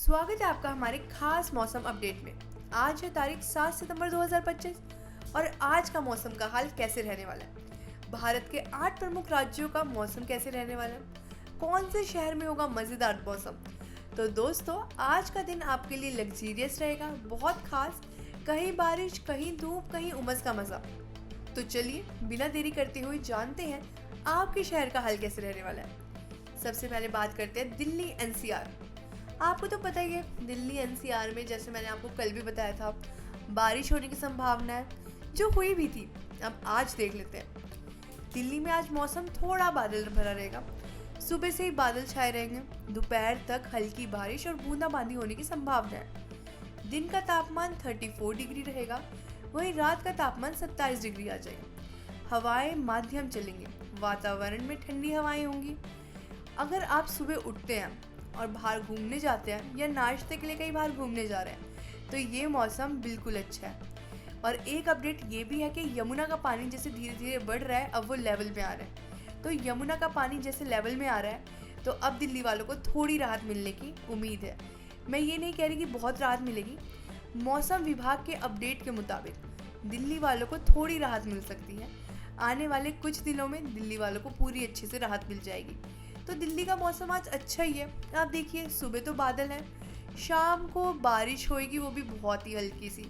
स्वागत है आपका हमारे खास मौसम अपडेट में। आज है तारीख 7 सितंबर 2025 और आज का मौसम का हाल कैसे रहने वाला है। भारत के 8 प्रमुख राज्यों का मौसम कैसे रहने वाला है, कौन से शहर में होगा मज़ेदार मौसम। तो दोस्तों, आज का दिन आपके लिए लग्जीरियस रहेगा, बहुत खास, कहीं बारिश, कहीं धूप, कहीं उमस का मज़ा। तो चलिए बिना देरी करते हुए जानते हैं आपके शहर का हाल कैसे रहने वाला है। सबसे पहले बात करते हैं दिल्ली एनसीआर। आपको तो पता ही है, दिल्ली एनसीआर में जैसे मैंने आपको कल भी बताया था, बारिश होने की संभावना है, जो हुई भी थी। अब आज देख लेते हैं। दिल्ली में आज मौसम थोड़ा बादल भरा रहेगा, सुबह से ही बादल छाए रहेंगे, दोपहर तक हल्की बारिश और बूंदाबांदी होने की संभावना है। दिन का तापमान 34 डिग्री रहेगा, वहीं रात का तापमान 27 डिग्री आ जाएगा। हवाएं माध्यम चलेंगी, वातावरण में ठंडी हवाएं होंगी। अगर आप सुबह उठते हैं और बाहर घूमने जाते हैं या नाश्ते के लिए कहीं बाहर घूमने जा रहे हैं तो ये मौसम बिल्कुल अच्छा है। और एक अपडेट ये भी है कि यमुना का पानी जैसे धीरे धीरे बढ़ रहा है, अब वो लेवल में आ रहा है। तो यमुना का पानी जैसे लेवल में आ रहा है तो अब दिल्ली वालों को थोड़ी राहत मिलने की उम्मीद है। मैं ये नहीं कह रही कि बहुत राहत मिलेगी, मौसम विभाग के अपडेट के मुताबिक दिल्ली वालों को थोड़ी राहत मिल सकती है। आने वाले कुछ दिनों में दिल्ली वालों को पूरी अच्छे से राहत मिल जाएगी। तो दिल्ली का मौसम आज अच्छा ही है। आप देखिए, सुबह तो बादल है, शाम को बारिश होएगी, वो भी बहुत ही हल्की सी।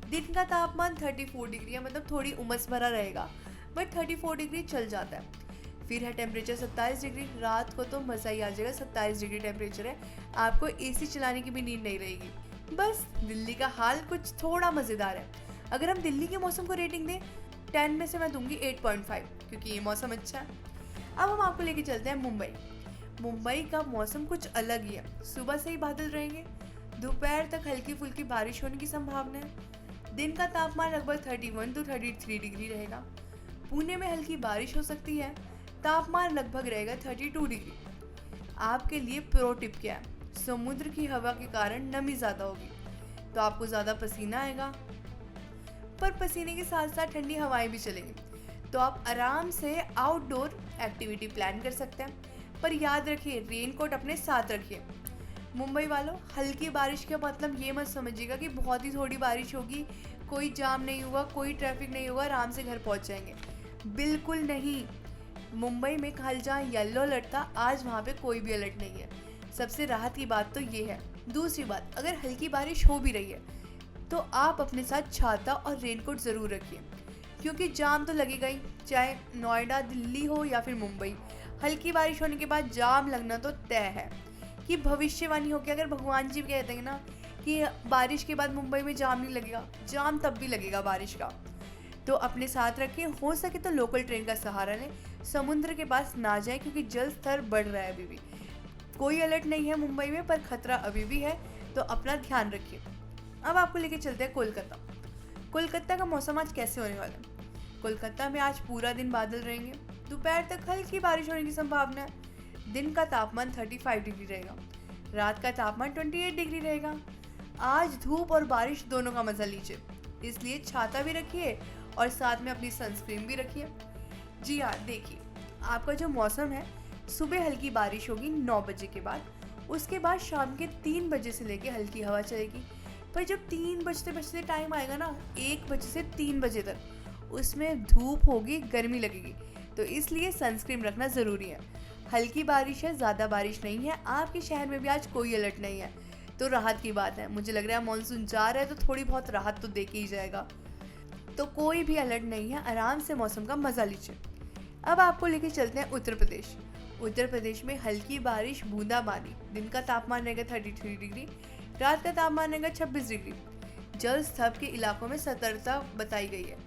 दिन का तापमान 34 डिग्री है, मतलब थोड़ी उमस भरा रहेगा, बट 34 डिग्री चल जाता है। फिर है टेम्परेचर 27 डिग्री। रात को तो मज़ा ही आ जाएगा, 27 डिग्री टेम्परेचर है, आपको एसी चलाने की भी नींद नहीं रहेगी। बस दिल्ली का हाल कुछ थोड़ा मज़ेदार है। अगर हम दिल्ली के मौसम को रेटिंग दें 10 में से मैं दूंगी 8.5, क्योंकि ये मौसम अच्छा है। अब हम आपको लेके चलते हैं मुंबई। मुंबई का मौसम कुछ अलग ही है। सुबह से ही बादल रहेंगे, दोपहर तक हल्की फुल्की बारिश होने की संभावना है। दिन का तापमान लगभग 31 to 33 डिग्री रहेगा। पुणे में हल्की बारिश हो सकती है, तापमान लगभग रहेगा 32 डिग्री। आपके लिए प्रो टिप क्या है, समुद्र की हवा के कारण नमी ज़्यादा होगी तो आपको ज़्यादा पसीना आएगा, पर पसीने के साथ साथ ठंडी हवाएं भी चलेंगी, तो आप आराम से आउटडोर एक्टिविटी प्लान कर सकते हैं। पर याद रखिए, रेनकोट अपने साथ रखिए। मुंबई वालों, हल्की बारिश का मतलब ये मत समझिएगा कि बहुत ही थोड़ी बारिश होगी, कोई जाम नहीं होगा, कोई ट्रैफिक नहीं होगा, आराम से घर पहुंच जाएंगे। बिल्कुल नहीं। मुंबई में कल जहाँ येलो अलर्ट था, आज वहाँ पे कोई भी अलर्ट नहीं है। सबसे राहत की बात तो ये है। दूसरी बात, अगर हल्की बारिश हो भी रही है तो आप अपने साथ छाता और रेनकोट ज़रूर रखिए, क्योंकि जाम तो लगेगा ही, चाहे नोएडा, दिल्ली हो या फिर मुंबई। हल्की बारिश होने के बाद जाम लगना तो तय है। कि भविष्यवाणी हो कि अगर भगवान जी कहते हैं ना कि बारिश के बाद मुंबई में जाम नहीं लगेगा, जाम तब भी लगेगा बारिश का। तो अपने साथ रखें, हो सके तो लोकल ट्रेन का सहारा लें, समुद्र के पास ना जाएं, क्योंकि जल स्तर बढ़ रहा है। अभी भी कोई अलर्ट नहीं है मुंबई में, पर खतरा अभी भी है, तो अपना ध्यान रखिए। अब आपको लेके चलते हैं कोलकाता। कोलकाता का मौसम आज कैसे होने वाला है। कोलकाता में आज पूरा दिन बादल रहेंगे, दोपहर तक हल्की बारिश होने की संभावना है। दिन का तापमान 35 डिग्री रहेगा, रात का तापमान 28 डिग्री रहेगा। आज धूप और बारिश दोनों का मजा लीजिए, इसलिए छाता भी रखिए और साथ में अपनी सनस्क्रीन भी रखिए। जी हाँ, देखिए, आपका जो मौसम है, सुबह हल्की बारिश होगी 9 बजे के बाद, उसके बाद शाम के 3 बजे से लेके हल्की हवा चलेगी। पर जब 3 बजते बजते टाइम आएगा ना, 1 बजे से 3 बजे तक, उसमें धूप होगी, गर्मी लगेगी, तो इसलिए सनस्क्रीन रखना ज़रूरी है। हल्की बारिश है, ज़्यादा बारिश नहीं है। आपके शहर में भी आज कोई अलर्ट नहीं है, तो राहत की बात है। मुझे लग रहा है मानसून जा रहा है तो थोड़ी बहुत राहत तो दे के ही जाएगा। तो कोई भी अलर्ट नहीं है, आराम से मौसम का मज़ा लीजिए। अब आपको लेके चलते हैं उत्तर प्रदेश। उत्तर प्रदेश में हल्की बारिश, बूंदाबांदी। दिन का तापमान रहेगा 33 डिग्री, रात का तापमान रहेगा 26 डिग्री। जल स्तर के इलाकों में सतर्कता बताई गई है।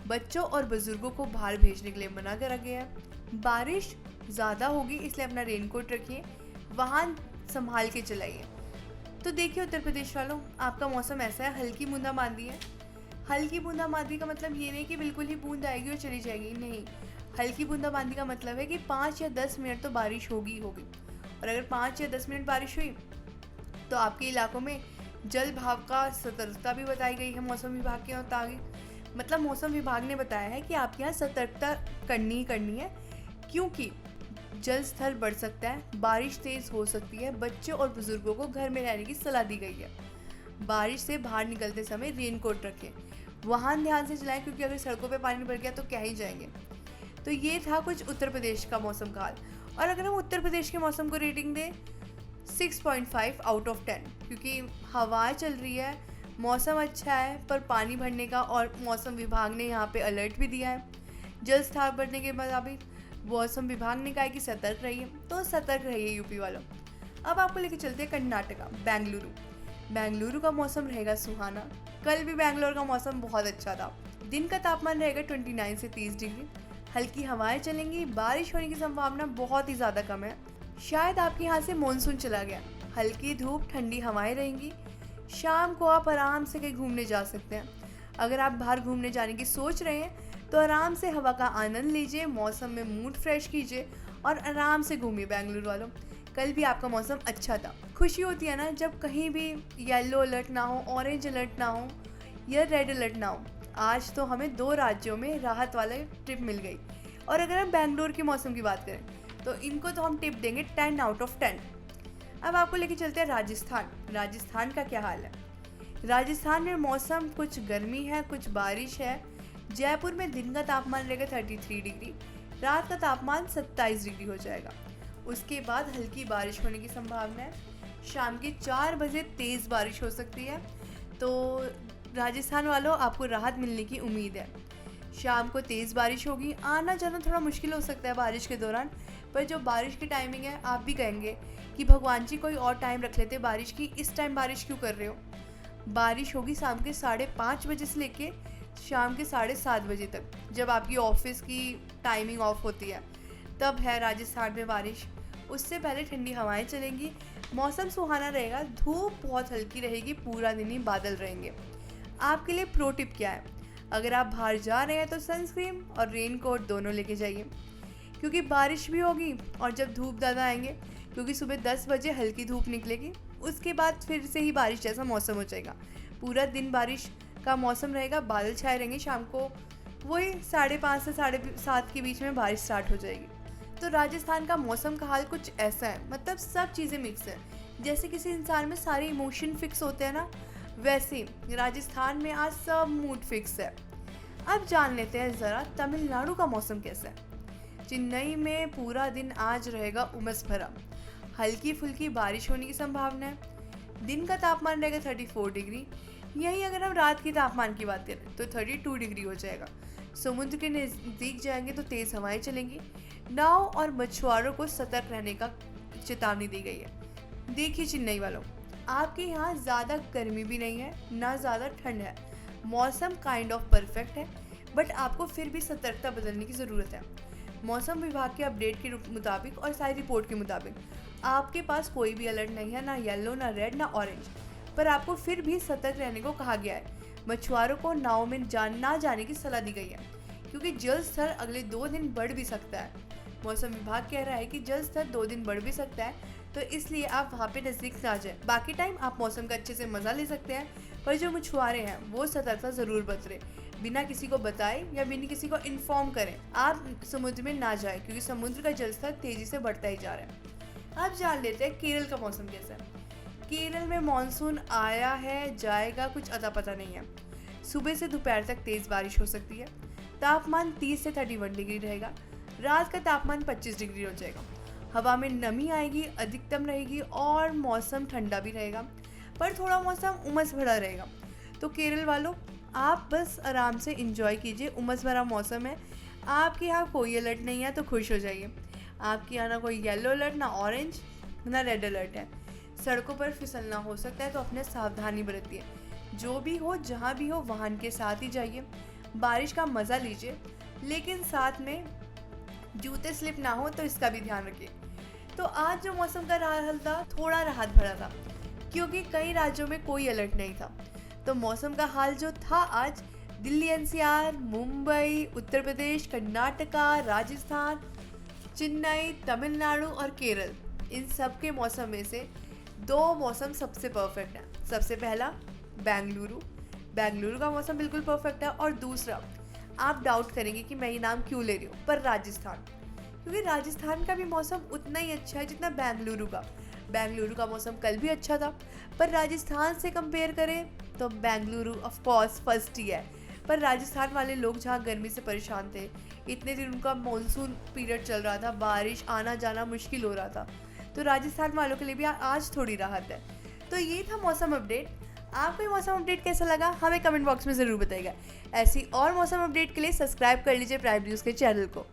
बच्चों और बुजुर्गों को बाहर भेजने के लिए मना करा गया है। बारिश ज़्यादा होगी, इसलिए अपना रेनकोट रखिए, वाहन संभाल के चलाइए। तो देखिए उत्तर प्रदेश वालों, आपका मौसम ऐसा है, हल्की बूंदाबांदी है। हल्की बूंदाबांदी का मतलब ये नहीं कि बिल्कुल ही बूंद आएगी और चली जाएगी, नहीं। हल्की बूंदाबांदी का मतलब है कि 5 या 10 मिनट तो बारिश होगी होगी। और अगर 5 या 10 मिनट बारिश हुई तो आपके इलाकों में जल भाव का सतर्कता भी बताई गई है मौसम विभाग के मुताबिक। मतलब मौसम विभाग ने बताया है कि आपके यहाँ सतर्कता करनी ही करनी है, क्योंकि जल स्तर बढ़ सकता है, बारिश तेज हो सकती है, बच्चों और बुजुर्गों को घर में रहने की सलाह दी गई है। बारिश से बाहर निकलते समय रेनकोट रखें, वाहन ध्यान से चलाएं क्योंकि अगर सड़कों पे पानी भर गया तो क्या ही जाएंगे। तो ये था कुछ उत्तर प्रदेश का मौसम का हाल। और अगर हम उत्तर प्रदेश के मौसम को रेटिंग दें 6.5 आउट ऑफ 10, क्योंकि हवाएं चल रही है, मौसम अच्छा है, पर पानी भरने का और मौसम विभाग ने यहाँ पे अलर्ट भी दिया है। जल स्तर बढ़ने के मुताबिक मौसम विभाग ने कहा है कि सतर्क रहिए, तो सतर्क रहिए यूपी वालों। अब आपको लेके चलते हैं कर्नाटका, बेंगलुरु। बेंगलुरु का मौसम रहेगा सुहाना। कल भी बेंगलोर का मौसम बहुत अच्छा था। दिन का तापमान रहेगा 29 से 30 डिग्री। हल्की हवाएं चलेंगी, बारिश होने की संभावना बहुत ही ज़्यादा कम है। शायद आपके यहाँ से मानसून चला गया। हल्की धूप, ठंडी हवाएं रहेंगी। शाम को आप आराम से कहीं घूमने जा सकते हैं। अगर आप बाहर घूमने जाने की सोच रहे हैं तो आराम से हवा का आनंद लीजिए, मौसम में मूड फ्रेश कीजिए और आराम से घूमिए बेंगलुरु वालों। कल भी आपका मौसम अच्छा था। खुशी होती है ना जब कहीं भी येलो अलर्ट ना हो, ऑरेंज अलर्ट ना हो या रेड अलर्ट ना हो। आज तो हमें 2 राज्यों में राहत वाला ट्रिप मिल गई। और अगर हम बेंगलुरु के मौसम की बात करें तो इनको तो हम टिप देंगे 10 आउट ऑफ 10। अब आपको लेके चलते हैं राजस्थान। राजस्थान का क्या हाल है? राजस्थान में मौसम कुछ गर्मी है, कुछ बारिश है। जयपुर में दिन का तापमान रहेगा 33 डिग्री, रात का तापमान 27 डिग्री हो जाएगा। उसके बाद हल्की बारिश होने की संभावना है। शाम के 4 बजे तेज़ बारिश हो सकती है। तो राजस्थान वालों, आपको राहत मिलने की उम्मीद है। शाम को तेज़ बारिश होगी, आना जाना थोड़ा मुश्किल हो सकता है बारिश के दौरान, पर जो बारिश की टाइमिंग है आप भी कहेंगे कि भगवान जी कोई और टाइम रख लेते बारिश की, इस टाइम बारिश क्यों कर रहे हो। बारिश होगी शाम के 5:30 बजे से लेके शाम के 7:30 बजे तक, जब आपकी ऑफिस की टाइमिंग ऑफ होती है, तब है राजस्थान में बारिश। उससे पहले ठंडी हवाएं चलेंगी, मौसम सुहाना रहेगा, धूप बहुत हल्की रहेगी, पूरा दिन ही बादल रहेंगे। आपके लिए प्रो टिप क्या है? अगर आप बाहर जा रहे हैं तो सनस्क्रीन और रेनकोट दोनों लेके जाइए, क्योंकि बारिश भी होगी और जब धूप ज़्यादा आएंगे, क्योंकि सुबह 10 बजे हल्की धूप निकलेगी, उसके बाद फिर से ही बारिश जैसा मौसम हो जाएगा। पूरा दिन बारिश का मौसम रहेगा, बादल छाए रहेंगे, शाम को वही 5:30 से 7:30 के बीच में बारिश स्टार्ट हो जाएगी। तो राजस्थान का मौसम का हाल कुछ ऐसा है, मतलब सब चीज़ें मिक्स है। जैसे किसी इंसान में सारे इमोशन फिक्स होते हैं ना, वैसे राजस्थान में आज सब मूड फिक्स है। अब जान लेते हैं ज़रा तमिलनाडु का मौसम कैसा है। चेन्नई में पूरा दिन आज रहेगा उमस भरा, हल्की फुल्की बारिश होने की संभावना है। दिन का तापमान रहेगा 34 डिग्री। यहीं अगर हम रात की तापमान की बात करें तो 32 डिग्री हो जाएगा। समुद्र के नज़दीक जाएंगे तो तेज़ हवाएं चलेंगी। नाव और मछुआरों को सतर्क रहने का चेतावनी दी गई है। देखिए चेन्नई वालों, आपके यहाँ ज़्यादा गर्मी भी नहीं है, ना ज़्यादा ठंड है। मौसम काइंड ऑफ परफेक्ट है, बट आपको फिर भी सतर्कता बदलने की ज़रूरत है। मौसम विभाग के अपडेट के मुताबिक और सारी रिपोर्ट के मुताबिक आपके पास कोई भी अलर्ट नहीं है, ना येलो, ना रेड, ना ऑरेंज, पर आपको फिर भी सतर्क रहने को कहा गया है। मछुआरों को नाव में ना जाने की सलाह दी गई है, क्योंकि जल स्तर अगले 2 दिन बढ़ भी सकता है। मौसम विभाग कह रहा है कि जल स्तर 2 दिन बढ़ भी सकता है, तो इसलिए आप वहाँ पे नज़दीक ना जाएं। बाकी टाइम आप मौसम का अच्छे से मज़ा ले सकते हैं, पर जो मछुआरे हैं वो सतर्कता ज़रूर बरतें। बिना किसी को बताए या बिना किसी को इन्फॉर्म करें आप समुद्र में ना जाएं, क्योंकि समुद्र का जल स्तर तेज़ी से बढ़ता ही जा रहा है। अब जान लेते हैं केरल का मौसम कैसा है। केरल में मानसून आया है, जाएगा, कुछ अता पता नहीं है। सुबह से दोपहर तक तेज़ बारिश हो सकती है। तापमान 30 से 31 डिग्री रहेगा। रात का तापमान 25 डिग्री हो जाएगा। हवा में नमी आएगी, अधिकतम रहेगी और मौसम ठंडा भी रहेगा, पर थोड़ा मौसम उमस भरा रहेगा। तो केरल वालों, आप बस आराम से एंजॉय कीजिए। उमस भरा मौसम है, आपके यहाँ कोई अलर्ट नहीं है तो खुश हो जाइए। आपके यहाँ ना कोई येलो अलर्ट, ना ऑरेंज, ना रेड अलर्ट है। सड़कों पर फिसलना हो सकता है तो अपने सावधानी बरतिए। जो भी हो, जहाँ भी हो, वाहन के साथ ही जाइए। बारिश का मज़ा लीजिए, लेकिन साथ में जूते स्लिप ना हो, तो इसका भी ध्यान रखिए। तो आज जो मौसम का हाल था थोड़ा राहत भरा था, क्योंकि कई राज्यों में कोई अलर्ट नहीं था। तो मौसम का हाल जो था आज, दिल्ली एनसीआर, मुंबई, उत्तर प्रदेश, कर्नाटका, राजस्थान, चेन्नई, तमिलनाडु और केरल, इन सब के मौसम में से 2 मौसम सबसे परफेक्ट है। सबसे पहला बेंगलुरु का मौसम बिल्कुल परफेक्ट है, और दूसरा, आप डाउट करेंगे कि मैं ये नाम क्यों ले रही हूँ, पर राजस्थान, क्योंकि राजस्थान का भी मौसम उतना ही अच्छा है जितना बेंगलुरु का। बेंगलुरु का मौसम कल भी अच्छा था, पर राजस्थान से कंपेयर करें तो बेंगलुरु ऑफ कोर्स फर्स्ट ही है। पर राजस्थान वाले लोग जहाँ गर्मी से परेशान थे, इतने दिन उनका मानसून पीरियड चल रहा था, बारिश आना जाना मुश्किल हो रहा था, तो राजस्थान वालों के लिए भी आज थोड़ी राहत है। तो ये था मौसम अपडेट। आपको ये मौसम अपडेट कैसा लगा हमें कमेंट बॉक्स में ज़रूर बताइएगा। ऐसी और मौसम अपडेट के लिए सब्सक्राइब कर लीजिए प्राइम न्यूज़ के चैनल को।